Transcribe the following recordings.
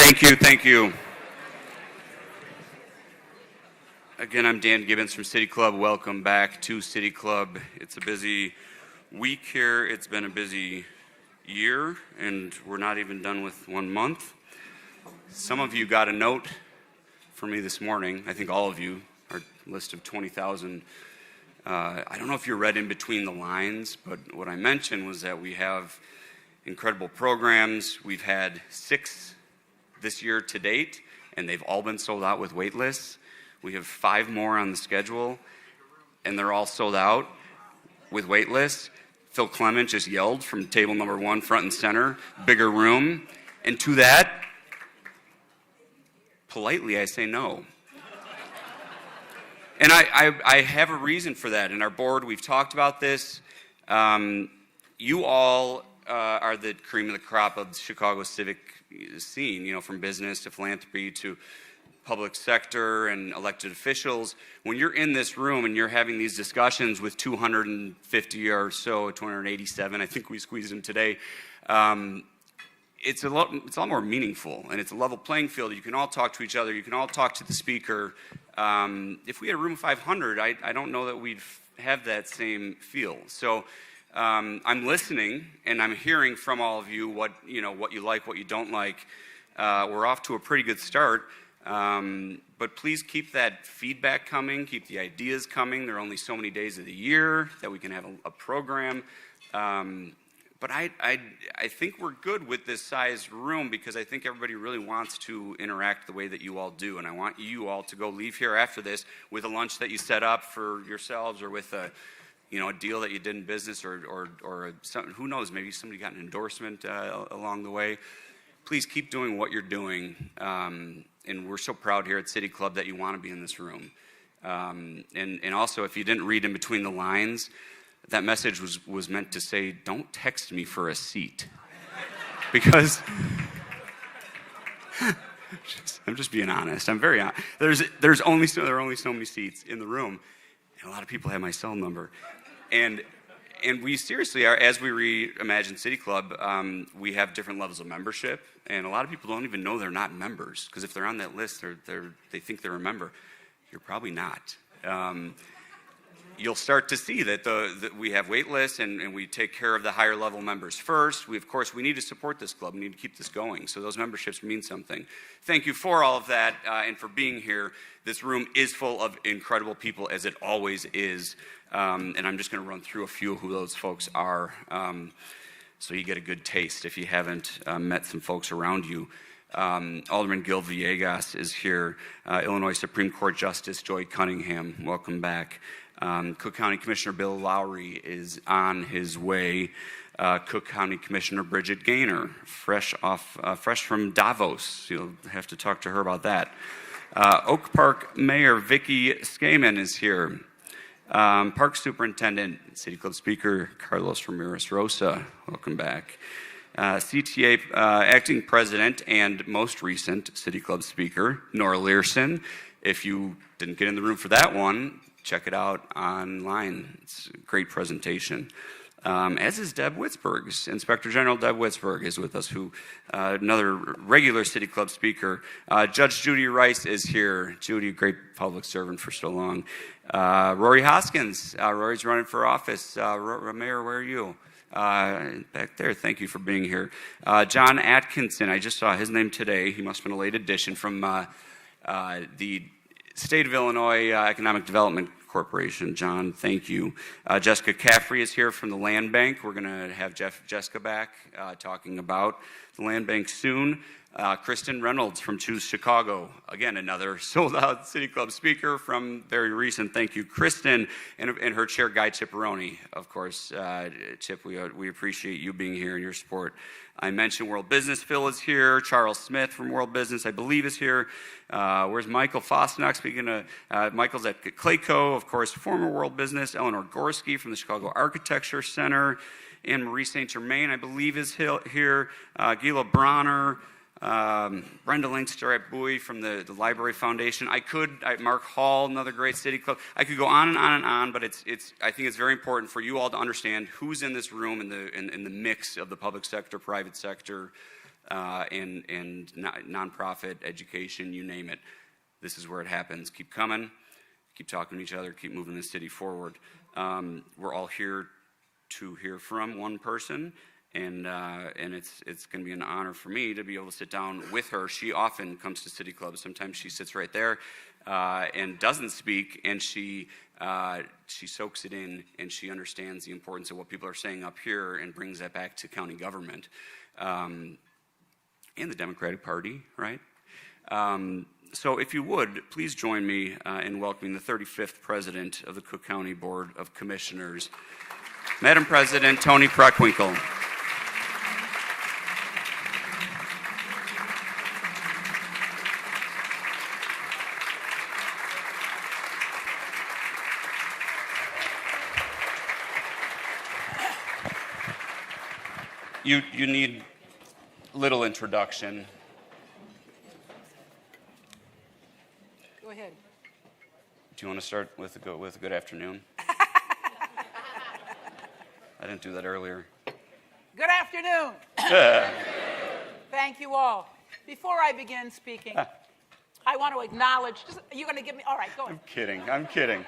Thank you. Again, I'm Dan Gibbons from City Club. Welcome back to City Club. It's a busy week here. It's been a busy year, and we're not even done with 1 month. Some of you got a note from me this morning. I think all of you, our list of 20,000. I don't know if you read in between the lines, but what I mentioned was that we have incredible programs. We've had 6 this year to date, and they've all been sold out with wait lists. We have 5 more on the schedule, and they're all sold out with wait lists. Phil Clement just yelled from table number 1, front and center, bigger room. And to that, politely, I say no. And I have a reason for that. In our board, we've talked about this. You all are the cream of the crop of the Chicago civic scene, from business to philanthropy to public sector and elected officials. When you're in this room and you're having these discussions with 250 or so, 287, I think we squeezed in today, it's a lot more meaningful, and it's a level playing field. You can all talk to each other. You can all talk to the speaker. If we had a room of 500, I don't know that we'd have that same feel. So I'm listening, and I'm hearing from all of you what you like, what you don't like. We're off to a pretty good start. But please keep that feedback coming, keep the ideas coming. There are only so many days of the year that we can have a program. But I think we're good with this size room because I think everybody really wants to interact the way that you all do. And I want you all to go leave here after this with a lunch that you set up for yourselves, or with a deal that you did in business, or who knows, maybe somebody got an endorsement along the way. Please keep doing what you're doing. And we're so proud here at City Club that you want to be in this room. And also, if you didn't read in between the lines, that message was meant to say, don't text me for a seat. Because, I'm just being honest. I'm very honest. There are only so many seats in the room. And a lot of people have my cell number. And we seriously are, as we reimagine City Club, we have different levels of membership, and a lot of people don't even know they're not members, because if they're on that list, they think they're a member. You're probably not. You'll start to see that we have wait lists, and we take care of the higher level members first. We need to support this club. We need to keep this going, so those memberships mean something. Thank you for all of that, and for being here. This room is full of incredible people, as it always is. And I'm just going to run through a few of who those folks are, so you get a good taste if you haven't met some folks around you. Alderman Gil Villegas is here. Illinois Supreme Court Justice Joy Cunningham, welcome back. Cook County Commissioner Bill Lowry is on his way. Cook County Commissioner Bridget Gaynor, fresh from Davos. You'll have to talk to her about that. Oak Park Mayor Vicki Skaman is here. Park Superintendent, City Club Speaker Carlos Ramirez Rosa, welcome back. CTA Acting President and most recent City Club Speaker Nora Learson. If you didn't get in the room for that one, check it out online. It's a great presentation. As is Deb Witzberg. Inspector General Deb Witzberg is with us, another regular City Club speaker. Judge Judy Rice is here. Judy, great public servant for so long. Rory Hoskins. Rory's running for office. Mayor, where are you? Back there. Thank you for being here. John Atkinson. I just saw his name today. He must have been a late addition from the State of Illinois Economic Development Corporation. John, thank you. Jessica Caffrey is here from the Land Bank. We're going to have Jessica back talking about the Land Bank soon. Kristen Reynolds from Choose Chicago. Again, another sold-out City Club speaker from very recent. Thank you, Kristen, and her chair, Guy Chipperoni. Of course, Chip, we appreciate you being here and your support. I mentioned World Business. Phil is here. Charles Smith from World Business, I believe, is here. Where's Michael Fosnock? Speaking of, Michael's at Clayco, of course, former World Business. Eleanor Gorski from the Chicago Architecture Center. Anne Marie St. Germain, I believe, is here. Gila Bronner. Brenda Linkster at Bowie from the Library Foundation. Mark Hall, another great City Club. I could go on and on and on, but I think it's very important for you all to understand who's in this room in the mix of the public sector, private sector, and nonprofit education, you name it. This is where it happens. Keep coming, keep talking to each other, keep moving the city forward. We're all here to hear from one person, and it's going to be an honor for me to be able to sit down with her. She often comes to City Club. Sometimes she sits right there and doesn't speak, and she soaks it in, and she understands the importance of what people are saying up here and brings that back to county government and the Democratic Party, right? So if you would, please join me in welcoming the 35th President of the Cook County Board of Commissioners, Madam President Toni Preckwinkle. You need little introduction. Go ahead. Do you want to start with a good afternoon? I didn't do that earlier. Good afternoon. Thank you all. Before I begin speaking, I want to acknowledge. Are you going to give me? All right, go ahead. I'm kidding. I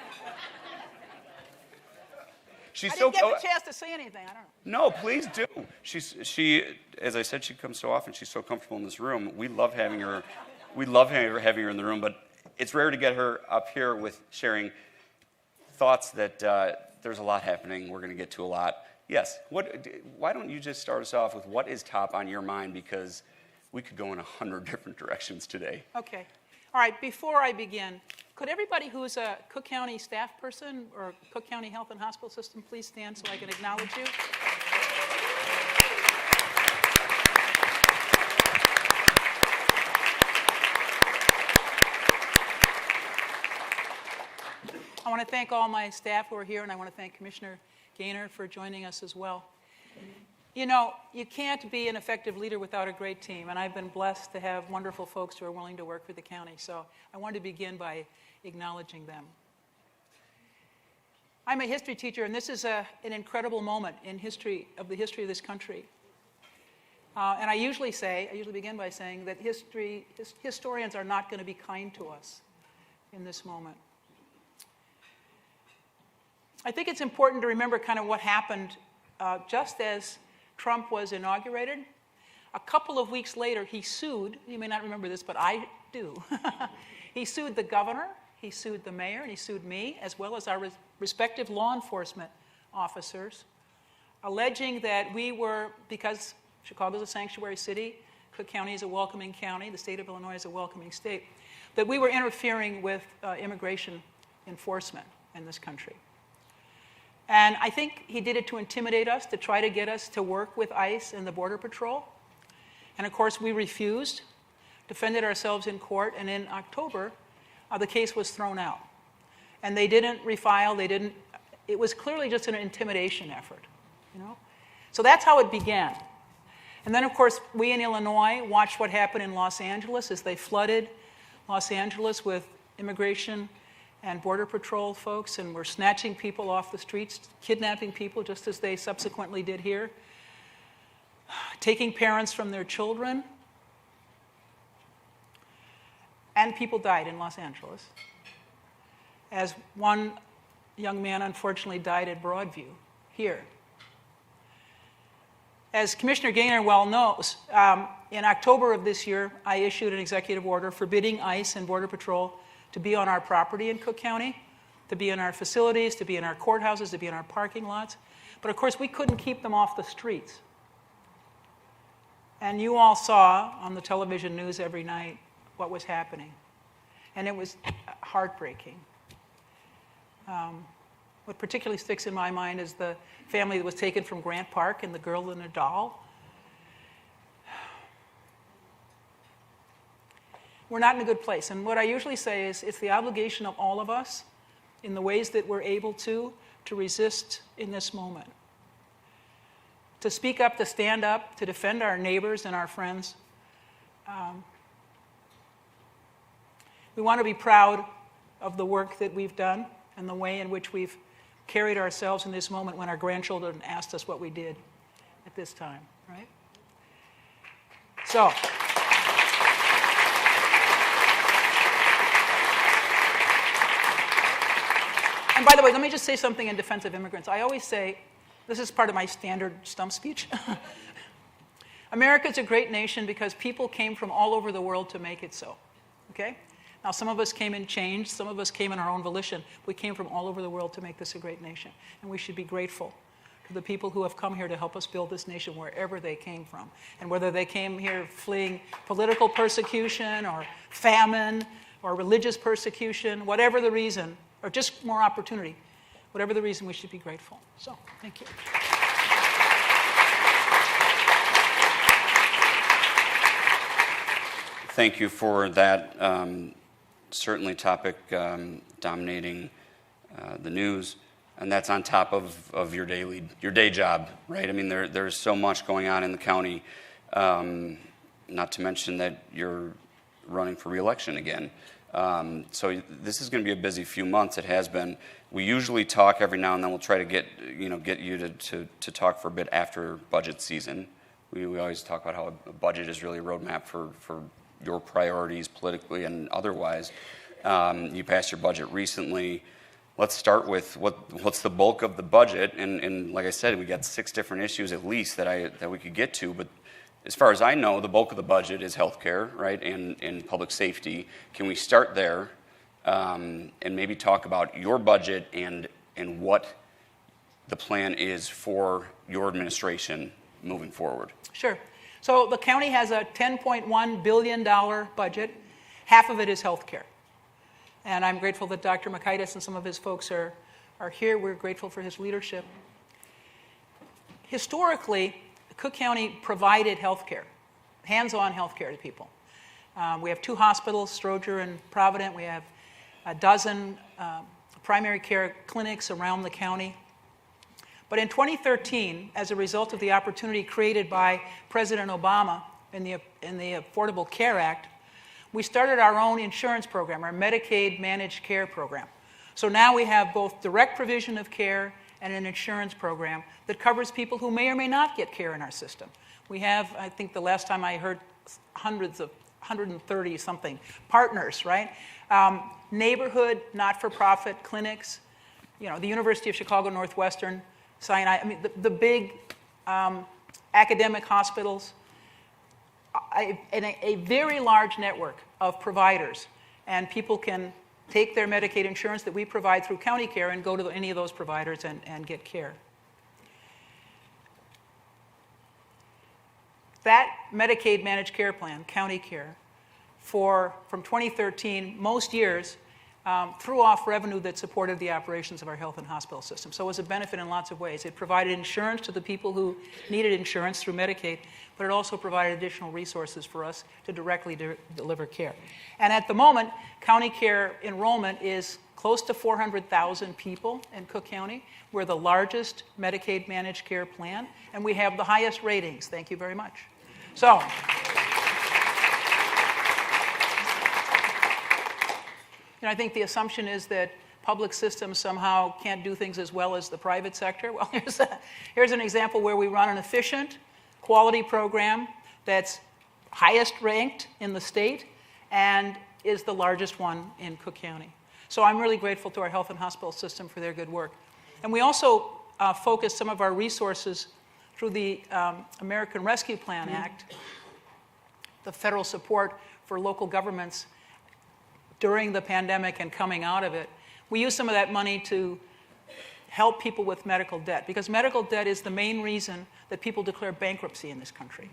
didn't get the chance to say anything. I don't know. No, please do. She, as I said, she comes so often. She's so comfortable in this room. We love having her. We love having her in the room, but it's rare to get her up here with sharing thoughts that there's a lot happening. We're going to get to a lot. Yes. Why don't you just start us off with what is top on your mind, because we could go in 100 different directions today. Okay. All right. Before I begin, could everybody who's a Cook County staff person or Cook County Health and Hospital System please stand so I can acknowledge you? I want to thank all my staff who are here, and I want to thank Commissioner Gaynor for joining us as well. You know, you can't be an effective leader without a great team, and I've been blessed to have wonderful folks who are willing to work for the county, so I wanted to begin by acknowledging them. I'm a history teacher, and this is an incredible moment in the history of this country. And I usually begin by saying that historians are not going to be kind to us in this moment. I think it's important to remember kind of what happened just as Trump was inaugurated. A couple of weeks later, he sued. You may not remember this, but I do. He sued the governor, he sued the mayor, and he sued me, as well as our respective law enforcement officers, alleging that we were, because Chicago is a sanctuary city, Cook County is a welcoming county, the state of Illinois is a welcoming state, that we were interfering with immigration enforcement in this country. And I think he did it to intimidate us, to try to get us to work with ICE and the Border Patrol. And of course, we refused, defended ourselves in court, and in October, the case was thrown out. And they didn't refile, it was clearly just an intimidation effort, you know? So that's how it began. And then, of course, we in Illinois watched what happened in Los Angeles as they flooded Los Angeles with immigration and Border Patrol folks, and were snatching people off the streets, kidnapping people, just as they subsequently did here, taking parents from their children, and people died in Los Angeles, as one young man unfortunately died at Broadview, here. As Commissioner Gaynor well knows, in October of this year, I issued an executive order forbidding ICE and Border Patrol to be on our property in Cook County, to be in our facilities, to be in our courthouses, to be in our parking lots. But of course, we couldn't keep them off the streets. And you all saw on the television news every night what was happening. And it was heartbreaking. What particularly sticks in my mind is the family that was taken from Grant Park and the girl and a doll. We're not in a good place. And what I usually say is it's the obligation of all of us in the ways that we're able to resist in this moment. To speak up, to stand up, to defend our neighbors and our friends. We want to be proud of the work that we've done and the way in which we've carried ourselves in this moment when our grandchildren asked us what we did at this time, right? So, and by the way, let me just say something in defense of immigrants. I always say, this is part of my standard stump speech. America's a great nation because people came from all over the world to make it so, okay? Now, some of us came in change, some of us came in our own volition. We came from all over the world to make this a great nation, and we should be grateful to the people who have come here to help us build this nation wherever they came from. And whether they came here fleeing political persecution or famine or religious persecution, whatever the reason, or just more opportunity, whatever the reason, we should be grateful. So, thank you. Thank you for that certainly topic dominating the news, and that's on top of your day job, right? I mean, there's so much going on in the county, not to mention that you're running for re-election again. So this is going to be a busy few months. It has been. We usually talk every now and then. We'll try to get you to talk for a bit after budget season. We always talk about how a budget is really a roadmap for your priorities politically and otherwise. You passed your budget recently. Let's start with what's the bulk of the budget. And like I said, we got 6 different issues at least that we could get to. But as far as I know, the bulk of the budget is healthcare, right, and public safety. Can we start there and maybe talk about your budget and what the plan is for your administration moving forward? Sure. So the county has a $10.1 billion budget. Half of it is health care. And I'm grateful that Dr. Makaitis and some of his folks are here. We're grateful for his leadership. Historically, Cook County provided health care, hands-on health care to people. We have 2 hospitals, Stroger and Provident. We have a dozen primary care clinics around the county. But in 2013, as a result of the opportunity created by President Obama in the Affordable Care Act, we started our own insurance program, our Medicaid Managed Care program. So now we have both direct provision of care and an insurance program that covers people who may or may not get care in our system. We have, I think the last time I heard, hundreds of 130-something partners, right? Neighborhood, not-for-profit clinics, the University of Chicago Northwestern, Sinai, I mean, the big academic hospitals, and a very large network of providers. And people can take their Medicaid insurance that we provide through county care and go to any of those providers and get care. That Medicaid Managed Care Plan, county care, from 2013, most years, threw off revenue that supported the operations of our health and hospital system. So it was a benefit in lots of ways. It provided insurance to the people who needed insurance through Medicaid, but it also provided additional resources for us to directly deliver care. And at the moment, county care enrollment is close to 400,000 people in Cook County. We're the largest Medicaid managed care plan, and we have the highest ratings. Thank you very much. So, I think the assumption is that public systems somehow can't do things as well as the private sector. Well, here's an example where we run an efficient, quality program that's highest ranked in the state and is the largest one in Cook County. So I'm really grateful to our health and hospital system for their good work. And we also focus some of our resources through the American Rescue Plan Act, the federal support for local governments during the pandemic and coming out of it. We use some of that money to help people with medical debt, because medical debt is the main reason that people declare bankruptcy in this country.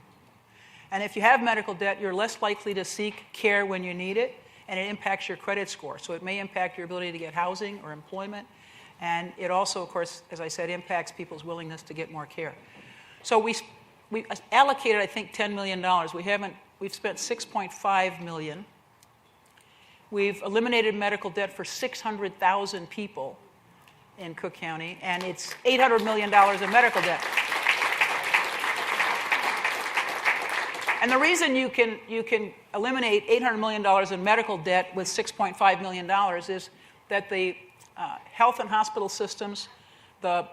And if you have medical debt, you're less likely to seek care when you need it, and it impacts your credit score. So it may impact your ability to get housing or employment, and it also, of course, as I said, impacts people's willingness to get more care. So we allocated, I think, $10 million. We've spent $6.5 million. We've eliminated medical debt for 600,000 people in Cook County, and it's $800 million in medical debt. And the reason you can eliminate $800 million in medical debt with $6.5 million is that the health and hospital systems, the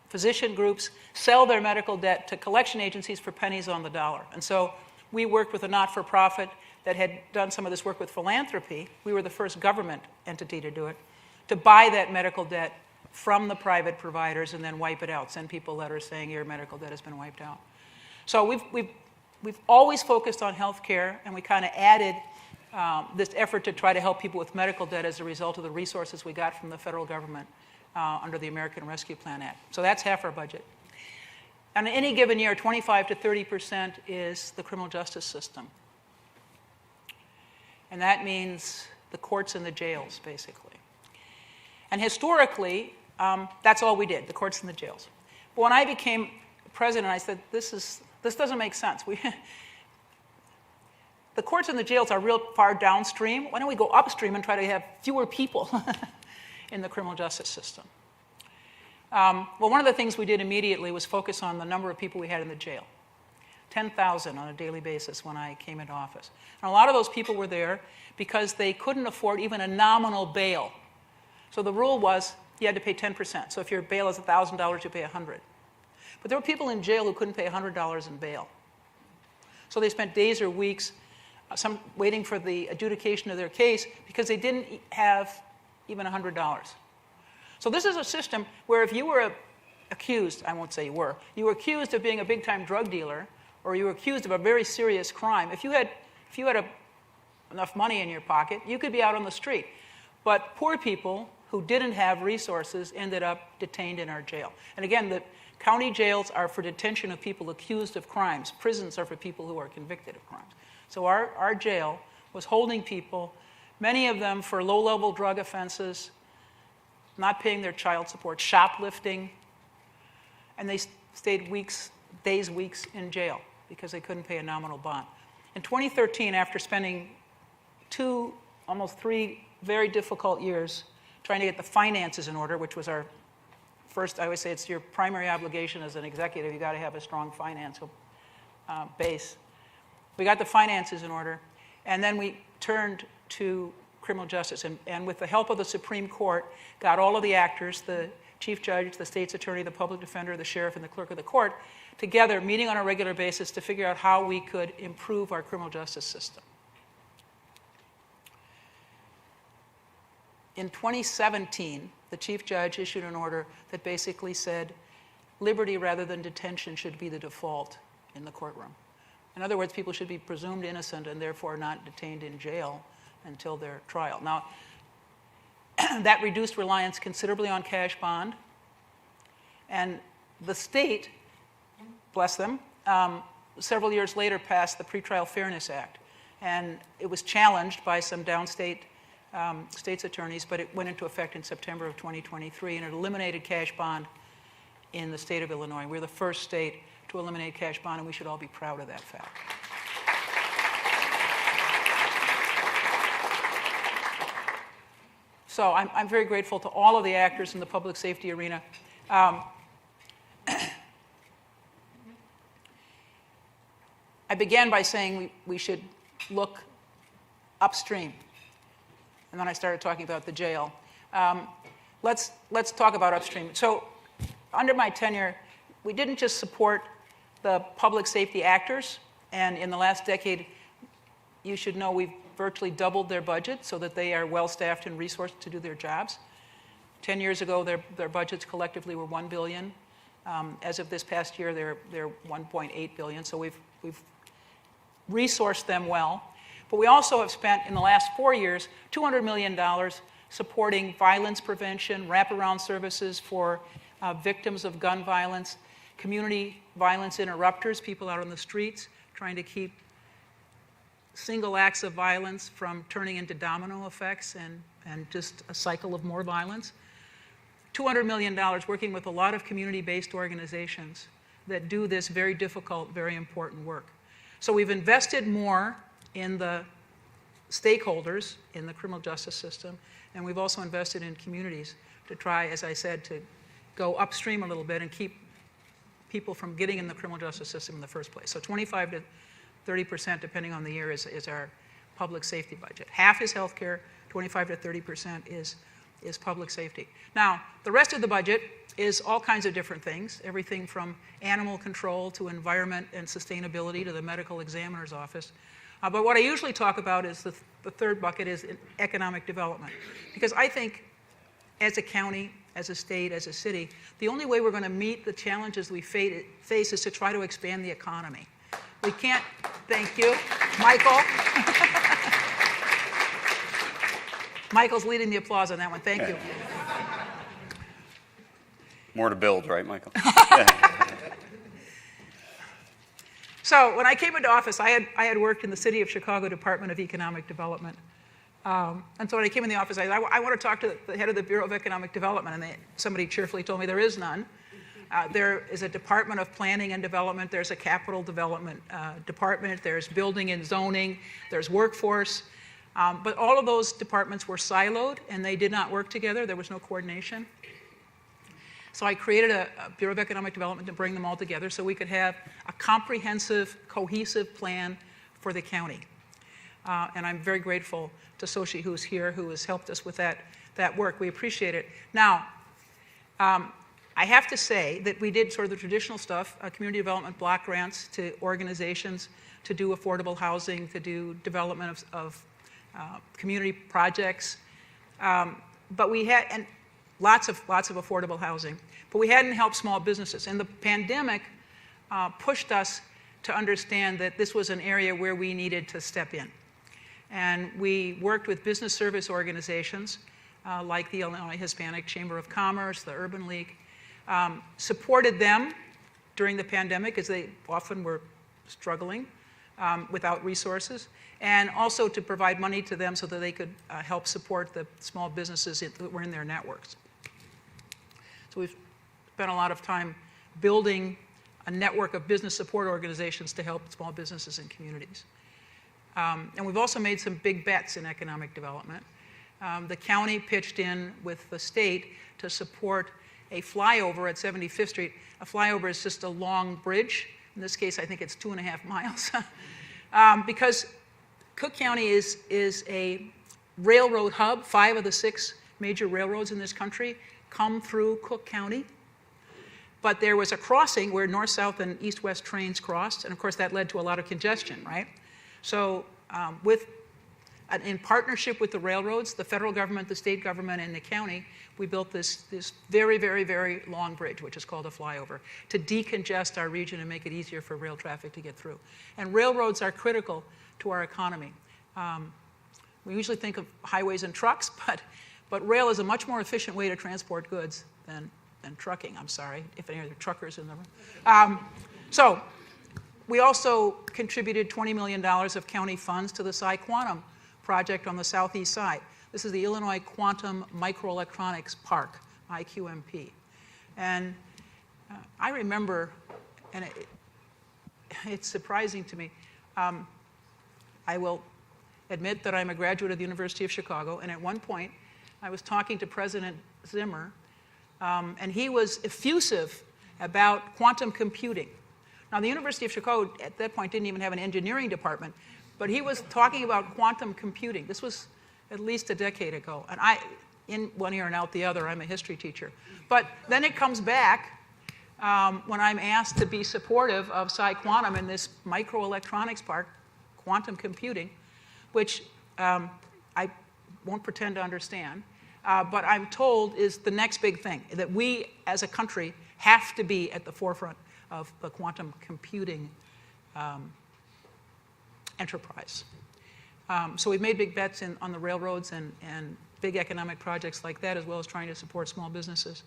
physician groups, sell their medical debt to collection agencies for pennies on the dollar. And so we worked with a not-for-profit that had done some of this work with philanthropy. We were the first government entity to do it, to buy that medical debt from the private providers and then wipe it out, send people letters saying your medical debt has been wiped out. So we've always focused on health care, and we kind of added this effort to try to help people with medical debt as a result of the resources we got from the federal government under the American Rescue Plan Act. So that's half our budget. And in any given year, 25 to 30% is the criminal justice system. And that means the courts and the jails, basically. And historically, that's all we did, the courts and the jails. But when I became president, I said, this doesn't make sense. The courts and the jails are real far downstream. Why don't we go upstream and try to have fewer people in the criminal justice system? Well, one of the things we did immediately was focus on the number of people we had in the jail. 10,000 on a daily basis when I came into office. And a lot of those people were there because they couldn't afford even a nominal bail. So the rule was you had to pay 10%. So if your bail is $1,000, you pay $100. But there were people in jail who couldn't pay $100 in bail. So they spent days or weeks some waiting for the adjudication of their case because they didn't have even $100. So this is a system where if you were accused, I won't say you were accused of being a big-time drug dealer, or you were accused of a very serious crime, if you had enough money in your pocket, you could be out on the street. But poor people who didn't have resources ended up detained in our jail. And again, the county jails are for detention of people accused of crimes. Prisons are for people who are convicted of crimes. So our jail was holding people, many of them for low-level drug offenses, not paying their child support, shoplifting, and they stayed weeks in jail because they couldn't pay a nominal bond. In 2013, after spending 2, almost 3 very difficult years trying to get the finances in order, which was our first, I always say it's your primary obligation as an executive, you got to have a strong financial base. We got the finances in order, and then we turned to criminal justice, and with the help of the Supreme Court, got all of the actors, the chief judge, the state's attorney, the public defender, the sheriff, and the clerk of the court, together, meeting on a regular basis to figure out how we could improve our criminal justice system. In 2017, the chief judge issued an order that basically said liberty rather than detention should be the default in the courtroom. In other words, people should be presumed innocent and therefore not detained in jail until their trial. Now, that reduced reliance considerably on cash bond, and the state, bless them, several years later passed the Pretrial Fairness Act, and it was challenged by some downstate state's attorneys, but it went into effect in September of 2023, and it eliminated cash bond in the state of Illinois. We're the first state to eliminate cash bond, and we should all be proud of that fact. So I'm very grateful to all of the actors in the public safety arena. I began by saying we should look upstream, and then I started talking about the jail. Let's talk about upstream. So under my tenure, we didn't just support the public safety actors, and in the last decade, you should know we've virtually doubled their budget so that they are well-staffed and resourced to do their jobs. 10 years ago, their budgets collectively were $1 billion. As of this past year, they're $1.8 billion, so we've resourced them well. But we also have spent, in the last 4 years, $200 million supporting violence prevention, wraparound services for victims of gun violence, community violence interrupters, people out on the streets trying to keep single acts of violence from turning into domino effects and just a cycle of more violence. $200 million working with a lot of community-based organizations that do this very difficult, very important work. So we've invested more in the stakeholders in the criminal justice system, and we've also invested in communities to try, as I said, to go upstream a little bit and keep people from getting in the criminal justice system in the first place. So 25 to 30%, depending on the year, is our public safety budget. Half is healthcare, 25 to 30% is public safety. Now, the rest of the budget is all kinds of different things, everything from animal control to environment and sustainability to the medical examiner's office. But what I usually talk about is the third bucket is economic development. Because I think as a county, as a state, as a city, the only way we're going to meet the challenges we face is to try to expand the economy. We can't, thank you, Michael. Michael's leading the applause on that one, thank you. More to build, right, Michael? So when I came into office, I had worked in the City of Chicago Department of Economic Development. And so when I came in the office, I want to talk to the head of the Bureau of Economic Development, and somebody cheerfully told me there is none. There is a Department of Planning and Development, there's a Capital Development Department, there's Building and Zoning, there's Workforce. But all of those departments were siloed, and they did not work together. There was no coordination. So I created a Bureau of Economic Development to bring them all together so we could have a comprehensive, cohesive plan for the county. And I'm very grateful to Soshi, who's here, who has helped us with that work. We appreciate it. Now, I have to say that we did sort of the traditional stuff, community development block grants to organizations to do affordable housing, to do development of community projects. But we had, and lots of affordable housing, but we hadn't helped small businesses. And the pandemic pushed us to understand that this was an area where we needed to step in. And we worked with business service organizations like the Illinois Hispanic Chamber of Commerce, the Urban League, supported them during the pandemic as they often were struggling without resources, and also to provide money to them so that they could help support the small businesses that were in their networks. So we've spent a lot of time building a network of business support organizations to help small businesses and communities. And we've also made some big bets in economic development. The county pitched in with the state to support a flyover at 75th Street. A flyover is just a long bridge. In this case, I think it's 2.5 miles. Because Cook County is a railroad hub. 5 of the 6 major railroads in this country come through Cook County. But there was a crossing where north, south, and east-west trains crossed, and of course that led to a lot of congestion, right? So in partnership with the railroads, the federal government, the state government, and the county, we built this very, very, very long bridge, which is called a flyover, to decongest our region and make it easier for rail traffic to get through. And railroads are critical to our economy. We usually think of highways and trucks, but rail is a much more efficient way to transport goods than trucking. I'm sorry if any of the truckers in the room. So we also contributed $20 million of county funds to the Quantum project on the southeast side. This is the Illinois Quantum Microelectronics Park, IQMP. And I remember, and it's surprising to me, I will admit that I'm a graduate of the University of Chicago, and at one point I was talking to President Zimmer, and he was effusive about quantum computing. Now, the University of Chicago at that point didn't even have an engineering department, but he was talking about quantum computing. This was at least a decade ago. And in one ear and out the other, I'm a history teacher. But then it comes back when I'm asked to be supportive of Quantum in this microelectronics park, quantum computing, which I won't pretend to understand, but I'm told is the next big thing, that we as a country have to be at the forefront of the quantum computing enterprise. So we've made big bets on the railroads and big economic projects like that, as well as trying to support small businesses.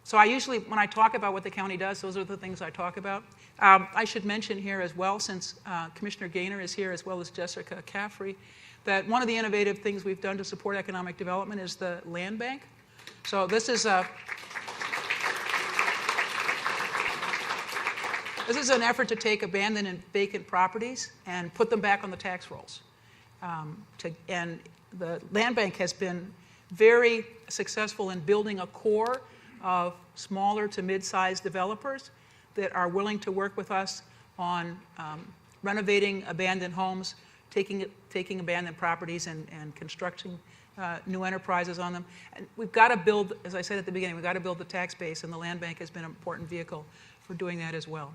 So I usually, when I talk about what the county does, those are the things I talk about. I should mention here as well, since Commissioner Gaynor is here, as well as Jessica Caffrey, that one of the innovative things we've done to support economic development is the land bank. So this is an effort to take abandoned and vacant properties and put them back on the tax rolls. And the land bank has been very successful in building a core of smaller to mid-sized developers that are willing to work with us on renovating abandoned homes, taking abandoned properties and constructing new enterprises on them. And we've got to build, as I said at the beginning, we've got to build the tax base, and the land bank has been an important vehicle for doing that as well.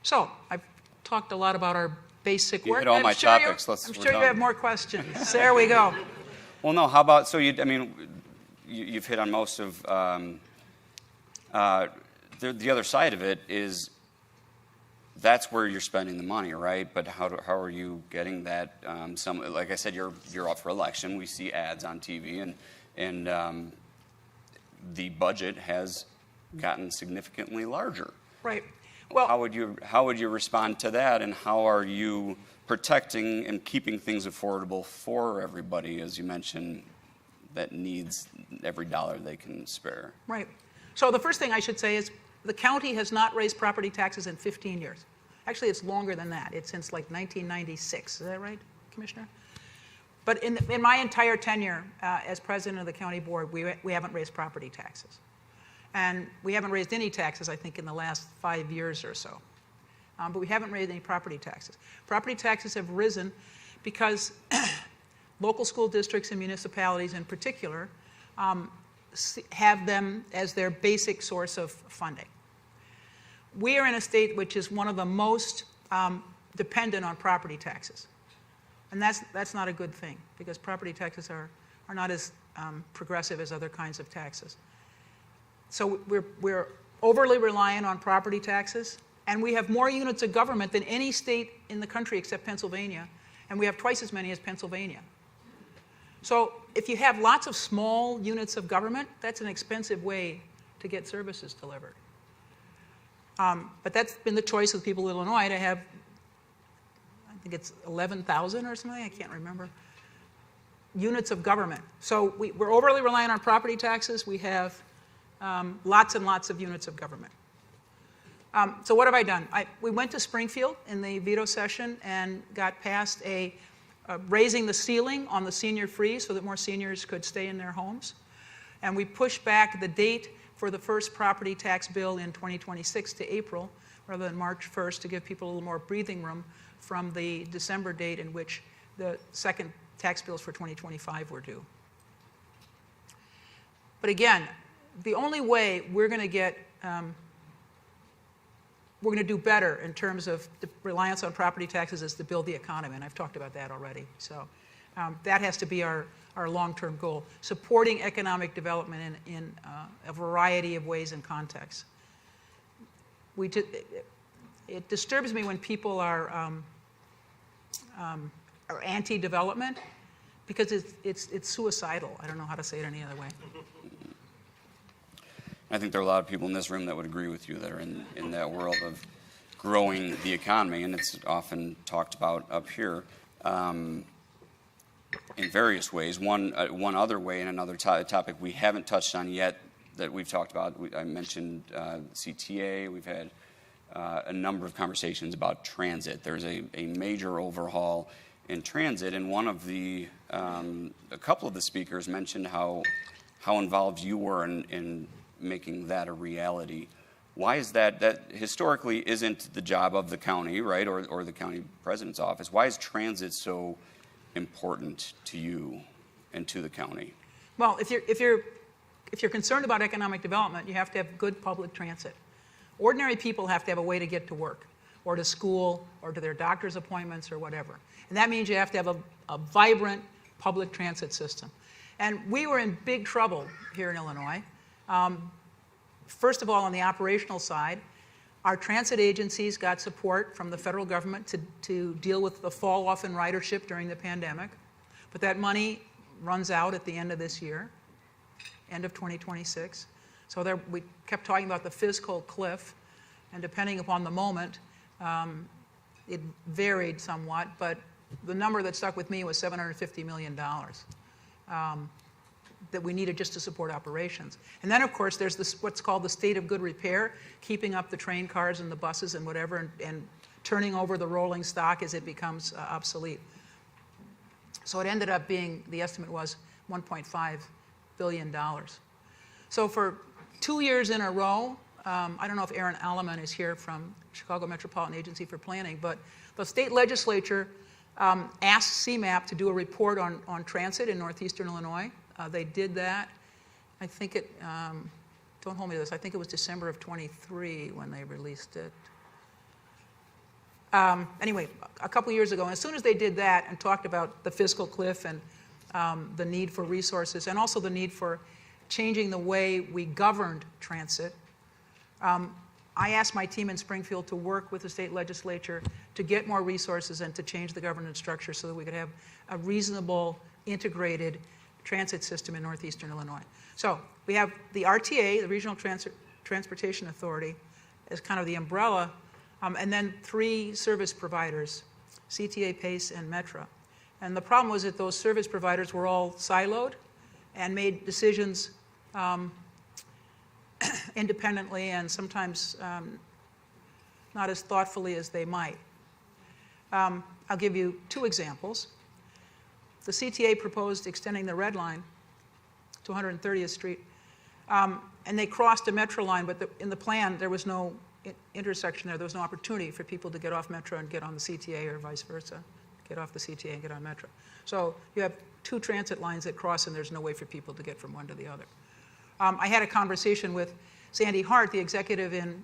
So I've talked a lot about our basic You work. hit all my topics. I'm We're sure you done. have more questions. There we go. Well, no. How about you've hit on most of the other side of it is that's where you're spending the money, right? But how are you getting that? Like I said, you're up for election. We see ads on TV, and the budget has gotten significantly larger. Right. Well, how would you respond to that, and how are you protecting and keeping things affordable for everybody, as you mentioned, that needs every dollar they can spare? Right. So the first thing I should say is the county has not raised property taxes in 15 years. Actually, it's longer than that. It's since like 1996. Is that right, Commissioner? But in my entire tenure as president of the county board, we haven't raised property taxes. And we haven't raised any taxes, I think, in the last 5 years or so. But we haven't raised any property taxes. Property taxes have risen because local school districts and municipalities in particular have them as their basic source of funding. We are in a state which is one of the most dependent on property taxes. And that's not a good thing, because property taxes are not as progressive as other kinds of taxes. So we're overly reliant on property taxes, and we have more units of government than any state in the country except Pennsylvania, and we have twice as many as Pennsylvania. So if you have lots of small units of government, that's an expensive way to get services delivered. But that's been the choice of the people of Illinois to have, I think it's 11,000 or something, I can't remember, units of government. So we're overly reliant on property taxes. We have lots and lots of units of government. So what have I done? We went to Springfield in the veto session and got passed raising the ceiling on the senior freeze so that more seniors could stay in their homes. And we pushed back the date for the first property tax bill in 2026 to April rather than March 1st to give people a little more breathing room from the December date in which the second tax bills for 2025 were due. But again, the only way we're going to do better in terms of the reliance on property taxes is to build the economy, and I've talked about that already. So that has to be our long-term goal, supporting economic development in a variety of ways and contexts. It disturbs me when people are anti-development because it's suicidal. I don't know how to say it any other way. I think there are a lot of people in this room that would agree with you that are in that world of growing the economy, and it's often talked about up here in various ways. One other way, and another topic we haven't touched on yet that we've talked about, I mentioned CTA. We've had a number of conversations about transit. There's a major overhaul in transit, and a couple of the speakers mentioned how involved you were in making that a reality. Why is that? That historically isn't the job of the county, right, or the county president's office. Why is transit so important to you and to the county? Well, if you're concerned about economic development, you have to have good public transit. Ordinary people have to have a way to get to work, or to school, or to their doctor's appointments, or whatever. And that means you have to have a vibrant public transit system. And we were in big trouble here in Illinois. First of all, on the operational side, our transit agencies got support from the federal government to deal with the fall off in ridership during the pandemic. But that money runs out at the end of this year, end of 2026. So we kept talking about the fiscal cliff, and depending upon the moment, it varied somewhat, but the number that stuck with me was $750 million. That we needed just to support operations. And then, of course, there's what's called the state of good repair, keeping up the train cars and the buses and whatever, and turning over the rolling stock as it becomes obsolete. So it ended up being, the estimate was $1.5 billion. So for 2 years in a row, I don't know if Aaron Alleman is here from Chicago Metropolitan Agency for Planning, but the state legislature asked CMAP to do a report on transit in northeastern Illinois. They did that. I think don't hold me to this, I think it was December of 23 when they released it. Anyway, a couple years ago, and as soon as they did that and talked about the fiscal cliff and the need for resources and also the need for changing the way we governed transit, I asked my team in Springfield to work with the state legislature to get more resources and to change the governance structure so that we could have a reasonable, integrated transit system in northeastern Illinois. So we have the RTA, the Regional Transportation Authority, as kind of the umbrella, and then 3 service providers, CTA, PACE, and Metra. And the problem was that those service providers were all siloed and made decisions independently and sometimes not as thoughtfully as they might. I'll give you 2 examples. The CTA proposed extending the Red Line to 130th Street, and they crossed a Metro line, but in the plan there was no intersection there. There was no opportunity for people to get off Metro and get on the CTA or vice versa, get off the CTA and get on Metro. So you have 2 transit lines that cross and there's no way for people to get from one to the other. I had a conversation with Sandy Hart, the executive in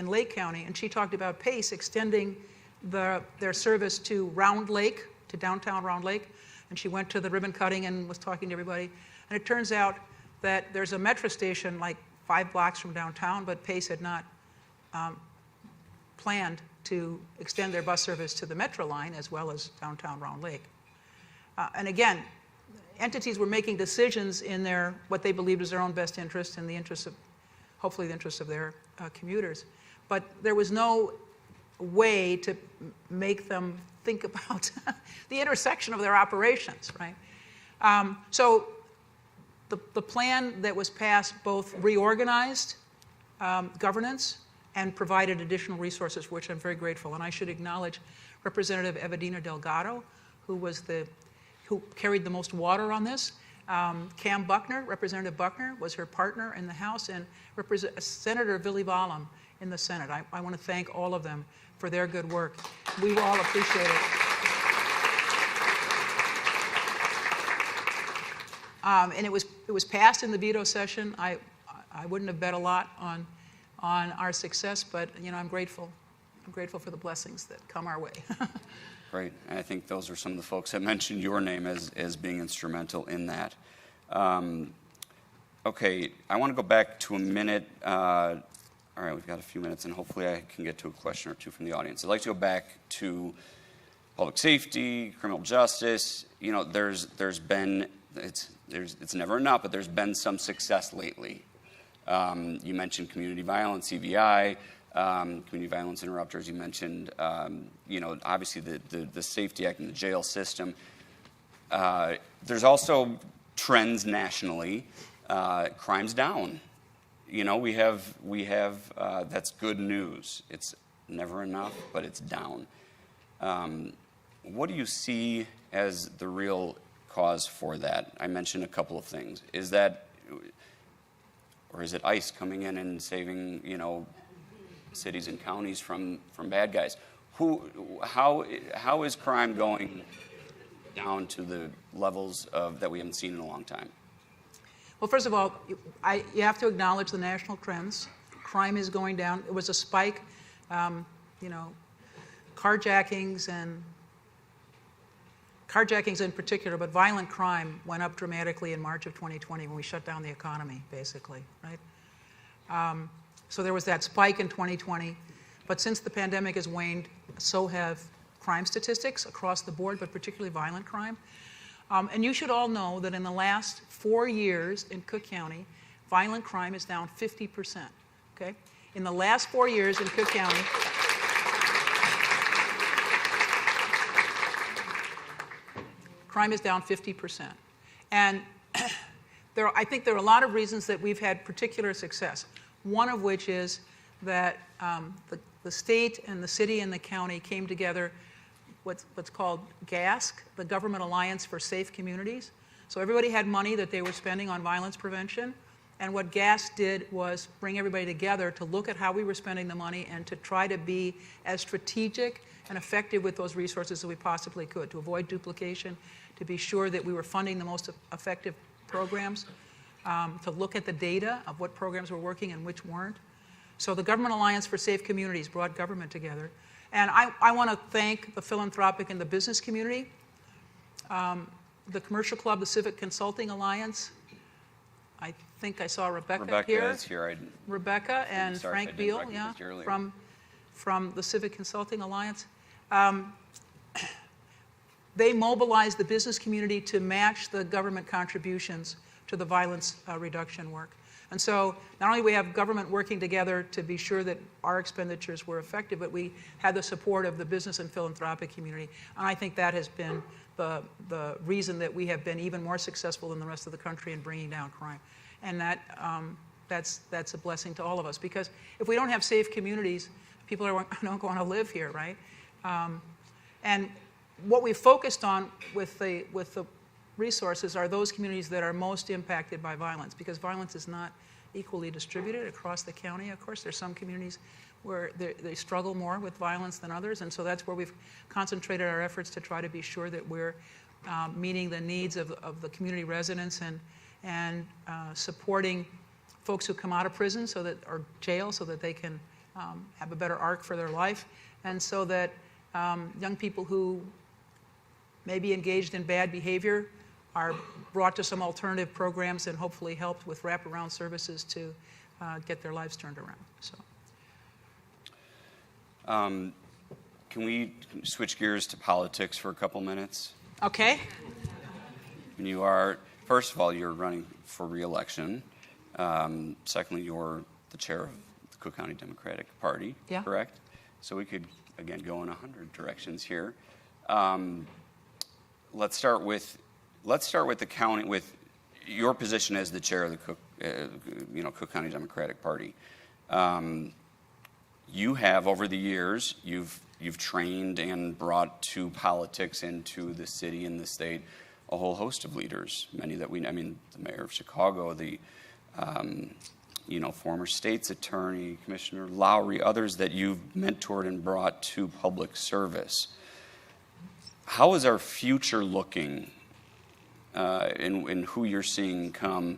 Lake County, and she talked about PACE extending their service to Round Lake, to downtown Round Lake, and she went to the ribbon cutting and was talking to everybody. And it turns out that there's a Metro station like 5 blocks from downtown, but PACE had not planned to extend their bus service to the Metro line as well as downtown Round Lake. And again, entities were making decisions in what they believed was their own best interest and the interest of, hopefully the interest of their commuters. But there was no way to make them think about the intersection of their operations, right? So the plan that was passed both reorganized governance and provided additional resources, for which I'm very grateful. And I should acknowledge Representative Evadina Delgado, who carried the most water on this. Cam Buckner, Representative Buckner, was her partner in the House, and Senator Billy Bahlum in the Senate. I want to thank all of them for their good work. We will all appreciate it. And it was passed in the veto session. I wouldn't have bet a lot on our success, but I'm grateful. I'm grateful for the blessings that come our way. Great. And I think those are some of the folks that mentioned your name as being instrumental in that. Okay, I want to go back to a minute. All right, we've got a few minutes, and hopefully I can get to a question or two from the audience. I'd like to go back to public safety, criminal justice. There's been, it's never enough, but there's been some success lately. You mentioned community violence, CVI, community violence interrupters. You mentioned, obviously the Safety Act and the jail system. There's also trends nationally. Crime's down. We have that's good news. It's never enough, but it's down. What do you see as the real cause for that? I mentioned a couple of things. Is it ICE coming in and saving, cities and counties from bad guys? How is crime going down to the levels that we haven't seen in a long time? Well, first of all, you have to acknowledge the national trends. Crime is going down. It was a spike, carjackings in particular, but violent crime went up dramatically in March of 2020 when we shut down the economy, basically, right? So there was that spike in 2020, but since the pandemic has waned, so have crime statistics across the board, but particularly violent crime. And you should all know that in the last 4 years in Cook County, violent crime is down 50%, okay? In the last 4 years in Cook County, crime is down 50%. And I think there are a lot of reasons that we've had particular success. One of which is that the state and the city and the county came together, what's called GASC, the Government Alliance for Safe Communities. So everybody had money that they were spending on violence prevention, And what GAS did was bring everybody together to look at how we were spending the money and to try to be as strategic and effective with those resources as we possibly could, to avoid duplication, to be sure that we were funding the most effective programs, to look at the data of what programs were working and which weren't. So the Government Alliance for Safe Communities brought government together. And I want to thank the philanthropic and the business community, the Commercial Club, the Civic Consulting Alliance. I think I saw Rebecca here. Rebecca is here. Rebecca and Frank Beal, yeah, from the Civic Consulting Alliance. They mobilized the business community to match the government contributions to the violence reduction work. And so not only do we have government working together to be sure that our expenditures were effective, but we had the support of the business and philanthropic community. And I think that has been the reason that we have been even more successful than the rest of the country in bringing down crime. And that's a blessing to all of us. Because if we don't have safe communities, people don't want to live here, right? And what we focused on with the resources are those communities that are most impacted by violence, because violence is not equally distributed across the county. Of course, there's some communities where they struggle more with violence than others, and so that's where we've concentrated our efforts to try to be sure that we're meeting the needs of the community residents and supporting folks who come out of prison or jail so that they can have a better arc for their life, and so that young people who may be engaged in bad behavior are brought to some alternative programs and hopefully helped with wraparound services to get their lives turned around. So, can we switch gears to politics for a couple minutes? okay. You are, first of all, you're running for re-election. Secondly, you're the chair of the Cook County Democratic Party, Yeah. correct? So we could, again, go in 100 directions here. Let's start with the county, with your position as the chair of the Cook County Democratic Party. You have, over the years, you've trained and brought to politics into the city and the state a whole host of leaders. Many that the mayor of Chicago, the former state's attorney, Commissioner Lowry, others that you've mentored and brought to public service. How is our future looking in who you're seeing come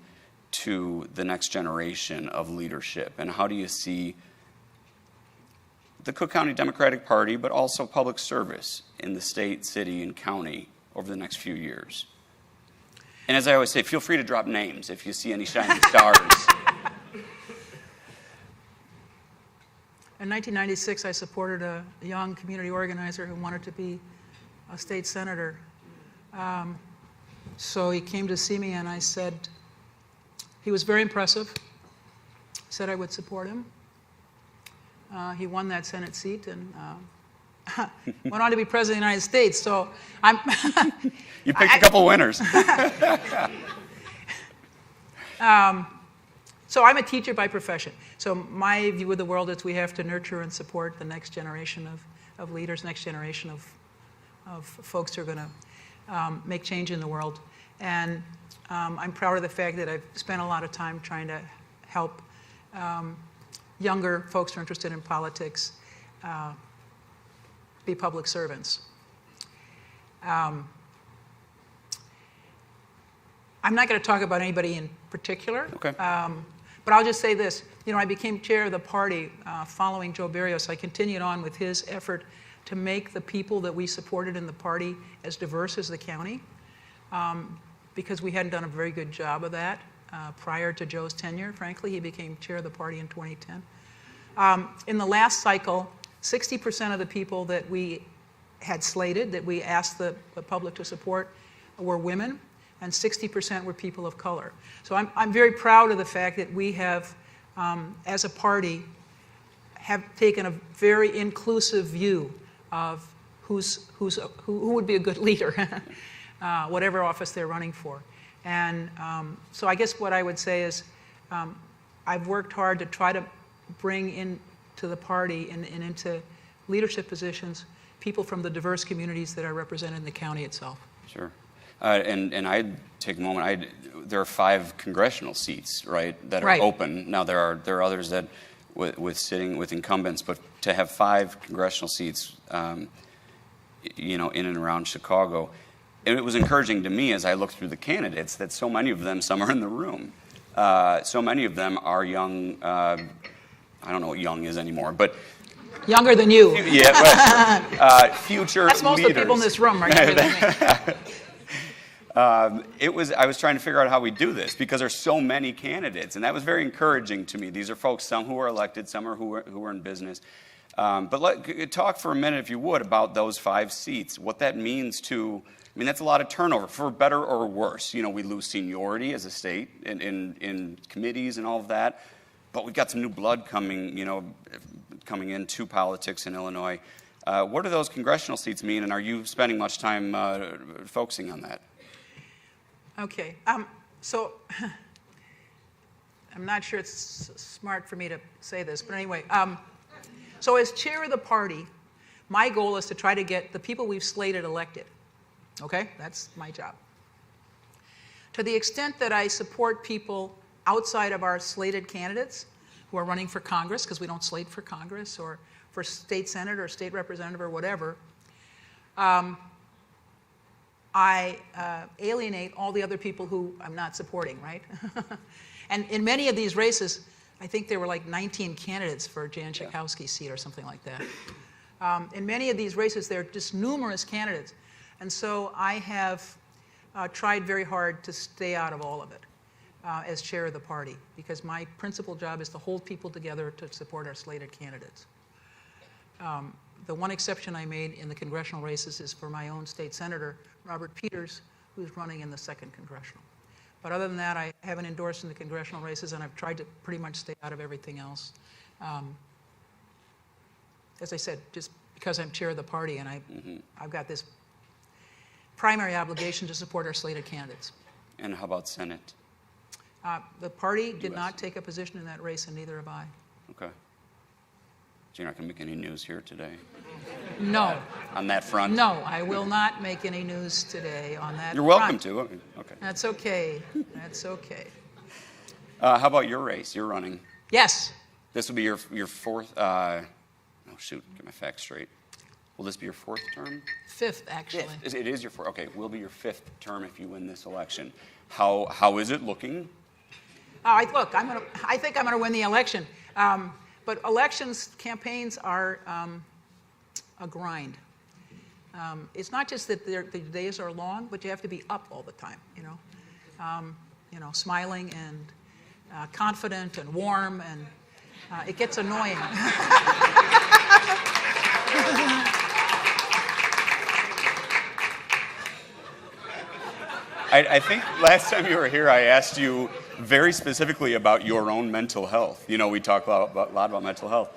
to the next generation of leadership? And how do you see the Cook County Democratic Party, but also public service in the state, city, and county over the next few years? And as I always say, feel free to drop names if you see any shining stars. In 1996, I supported a young community organizer who wanted to be a state senator. So he came to see me and I said, he was very impressive, said I would support him. He won that Senate seat and went on to be president of the United States. So I'm You picked a couple winners. So I'm a teacher by profession. So my view of the world is we have to nurture and support the next generation of leaders, next generation of folks who are going to make change in the world. And I'm proud of the fact that I've spent a lot of time trying to help younger folks who are interested in politics be public servants. I'm not going to talk about anybody in particular. Okay. But I'll just say this. I became chair of the party following Joe Berrios. I continued on with his effort to make the people that we supported in the party as diverse as the county, because we hadn't done a very good job of that prior to Joe's tenure. Frankly, he became chair of the party in 2010. In the last cycle, 60% of the people that we had slated, that we asked the public to support, were women, and 60% were people of color. So I'm very proud of the fact that we have, as a party, have taken a very inclusive view of who would be a good leader, whatever office they're running for. And so I guess what I would say is I've worked hard to try to bring into the party and into leadership positions people from the diverse communities that are represented in the county itself. Sure. And I'd take a moment. There are 5 congressional seats, right, that are Right. open. Now there are others that with incumbents, but to have 5 congressional seats, in and around Chicago, and it was encouraging to me as I looked through the candidates that so many of them, some are in the room, so many of them are young. I don't know what young is anymore, but Younger than you. yeah, but future That's most leaders. of the people in this room are younger than me. I was trying to figure out how we do this because there's so many candidates, and that was very encouraging to me. These are folks, some who are elected, some are who are in business. But talk for a minute, if you would, about those 5 seats, what that means to. I mean, that's a lot of turnover, for better or worse. We lose seniority as a state in committees and all of that, but we've got some new blood coming into politics in Illinois. What do those congressional seats mean, and are you spending much time focusing on that? Okay. So I'm not sure it's smart for me to say this, but anyway. So as chair of the party, my goal is to try to get the people we've slated elected. Okay? That's my job. To the extent that I support people outside of our slated candidates who are running for Congress, because we don't slate for Congress, or for state senator or state representative or whatever, I alienate all the other people who I'm not supporting, right? And in many of these races, I think there were like 19 candidates for Jan Schakowsky's seat or something like that. In many of these races, there are just numerous candidates. And so I have tried very hard to stay out of all of it as chair of the party, because my principal job is to hold people together to support our slated candidates. The one exception I made in the congressional races is for my own state senator, Robert Peters, who's running in the 2nd congressional. But other than that, I haven't endorsed in the congressional races, and I've tried to pretty much stay out of everything else. As I said, just because I'm chair of the party, and I've got this primary obligation to support our slated candidates. And how about Senate? The party did not take a position in that race, and neither have I. Okay. So you're not going to make any news here today? No. On that front? No, I will not make any news today on that You're welcome front. to. Okay. That's okay. That's okay. How about your race? You're running. Yes. This will be your 4th. Oh, shoot. Get my facts straight. Will this be your 4th term? 5th, actually. It is your 4th. Okay, will be your 5th term if you win this election. How is it looking? I think I'm going to win the election. But campaigns are a grind. It's not just that the days are long, but you have to be up all the time. Smiling and confident and warm, and it gets annoying. I think last time you were here, I asked you very specifically about your own mental health. We talk a lot about mental health.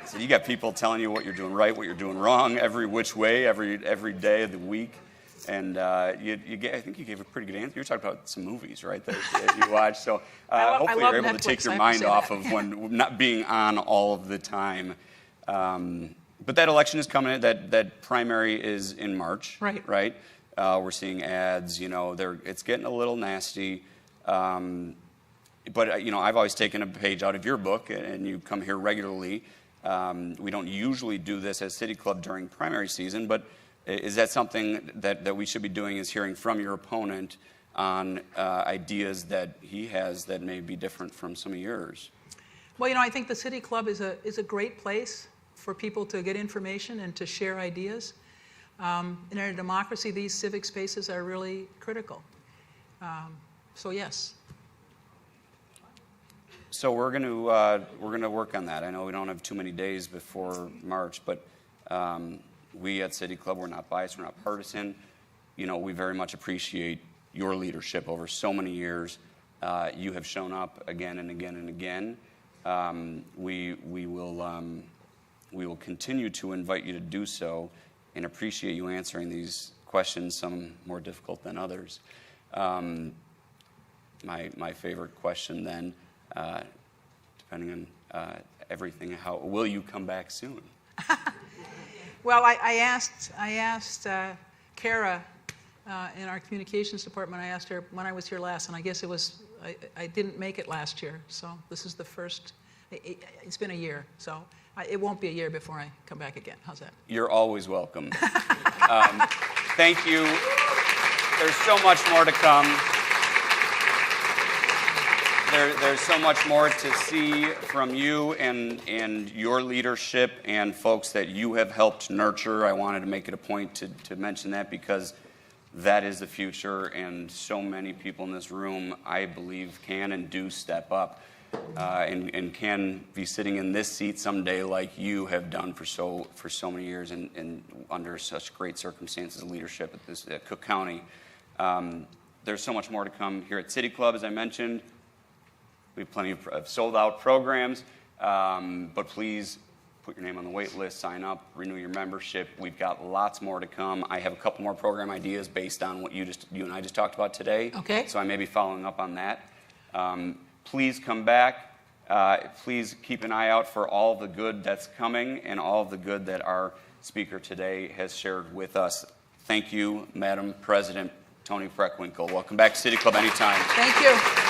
I said, you got people telling you what you're doing right, what you're doing wrong, every which way, every day of the week. And I think you gave a pretty good answer. You were talking about some movies, right, that you watched. So hopefully you're able Netflix. to take your mind off of when not being on all of the time. But that election is coming. That primary is in March. Right. We're seeing ads. It's getting a little nasty. But I've always taken a page out of your book, and you come here regularly. We don't usually do this as City Club during primary season, but is that something that we should be doing, is hearing from your opponent on ideas that he has that may be different from some of yours? Well, I think the City Club is a great place for people to get information and to share ideas. In a democracy, these civic spaces are really critical. So yes. So we're going to work on that. I know we don't have too many days before March, but we at City Club, we're not biased, we're not partisan. We very much appreciate your leadership over so many years. You have shown up again and again and again. We will continue to invite you to do so, and appreciate you answering these questions, some more difficult than others. My favorite question then, depending on everything, will you come back soon? Well, I asked Kara in our communications department. I asked her when I was here last, and I guess I didn't make it last year, so this is the first. It's been a year, so it won't be a year before I come back again. How's that? You're always welcome. Thank you. There's so much more to come. There's so much more to see from you and your leadership and folks that you have helped nurture. I wanted to make it a point to mention that because that is the future, and so many people in this room, I believe, can and do step up and can be sitting in this seat someday like you have done for so many years and under such great circumstances of leadership at Cook County. There's so much more to come here at City Club, as I mentioned. We have plenty of sold-out programs, but please put your name on the wait list, sign up, renew your membership. We've got lots more to come. I have a couple more program ideas based on what you and I just talked about today. Okay. So I may be following up on that. Please come back. Please keep an eye out for all the good that's coming and all of the good that our speaker today has shared with us. Thank you, Madam President Toni Preckwinkle. Welcome back to City Club anytime. Thank you.